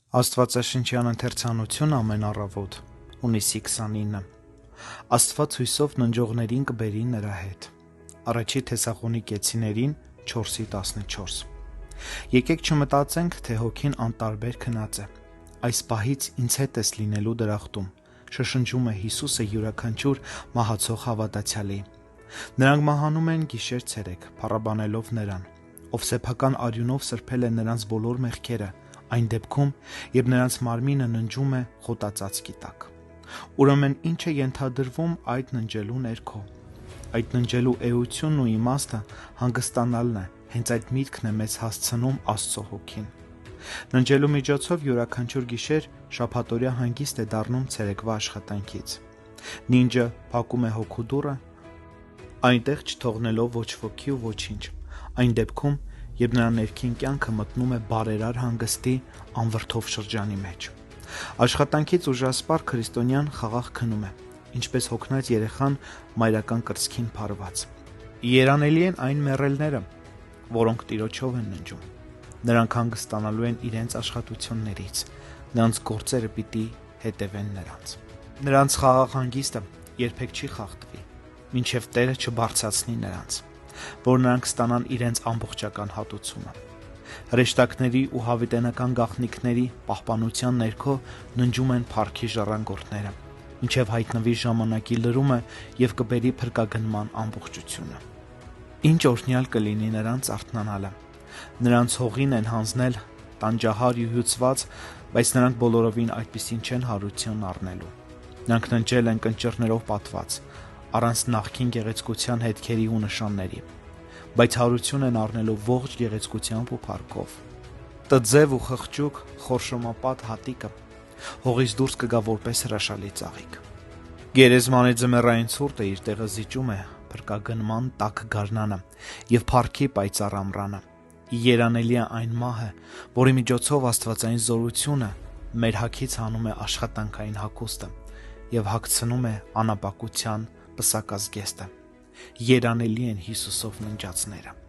Աստվածաշնչյան ընթերցանություն ամեն առավոտ, հունիսի 29։ Աստված հույսով ննջողներին կբերի նրա հետ։ Առաջի Թեսաղոնիկեցիներին 4:14։ Եկեք չմտածենք, թե հոգին անտարբեր քնած է։ Այս պահից ինձ հետ ես լինելու դրախտում, շշնջում է Հիսուսը յուրաքանչյուր մահացող հավատացյալի։ Նրանք մահանում են գիշեր-ցերեկ, փառաբանելով նրան, ով սեփական արյունով սրբել է նրանց բոլոր մեղքերը, այն դեպքում, երբ նրանց մարմինը ննջում է խոտածածկի տակ։ Ուրեմն ինչ է ենթադրվում այդ ննջելու ներքո։ Այդ ննջելու էությունն ու իմաստը հանգստանալն է, հենց այդ միտքն է մեզ հասցնում Աստծո հոգին։ Ննջելու միջոցով յուրաքանչյուր գիշեր շաբաթօրյա հանգիստ է դառնում ցերեկվա աշխատանքից։ Նինջը փակում է հոգու դուռը, այնտեղ չթողնելով ոչ ոքի ու ոչինչ, այն դեպքում, երբ նրա ներքին կյանքը մտնում է բարերար հանգստի անվրդով շրջանի մեջ։ Աշխատանքից ուժասպառ քրիստոնյան խաղաղ քնում է, ինչպես հոգնած երեխան մայրական կրծքին փարված։ Երանելի են այն մեռելները, որոնք Տիրոջով են ննջում։ Նրանք հանգստանալու են իրենց աշխատություններից, նրանց գործերը պիտի հետևեն նրանց։ Նրանց խաղաղ հանգիստը երբեք չի խախտվի, մինչև Տերը չբարձրացնի նրանց, որ նրանք ստանան իրենց ամբողջական հատուցումը։ Հրեշտակների ու հավիտենական գաղտնիքների պահպանության ներքո ննջում են փառքի ժառանգորդները, մինչև հայտնվի ժամանակի լրումը և կբերի փրկագնման ամբողջությունը։ Ինչ օրհնյալ կլինի նրանց արթնանալը։ Նրանց հողին են հանձնել տանջահար ու հյուծված, բայց նրանք բոլորովին այդպիսին չեն հարություն առնելու։ Նրանք ննջել են կնճիռներով պատված, առանց նախկին գեղեցկության հետքերի ու նշանների, բայց հարություն են առնելու ողջ գեղեցկությամբ ու փառքով։ Տձև ու խղճուկ խորշոմապատ հատիկը հողից դուրս կգա որպես հրաշալի ծաղիկ։ Գերեզմանի ձմեռային ցուրտը իր տեղը զիջում է փրկագնման տաք գարնանը և փառքի պայծառ ամռանը։ Երանելի է այն մահը, որի միջոցով աստվածային զորությունը մեր հագից հանում է աշխատանքային հագուստը և հագցնում է անապակության պսակազգեստը։ Երանելի են Հիսուսով ննջածները։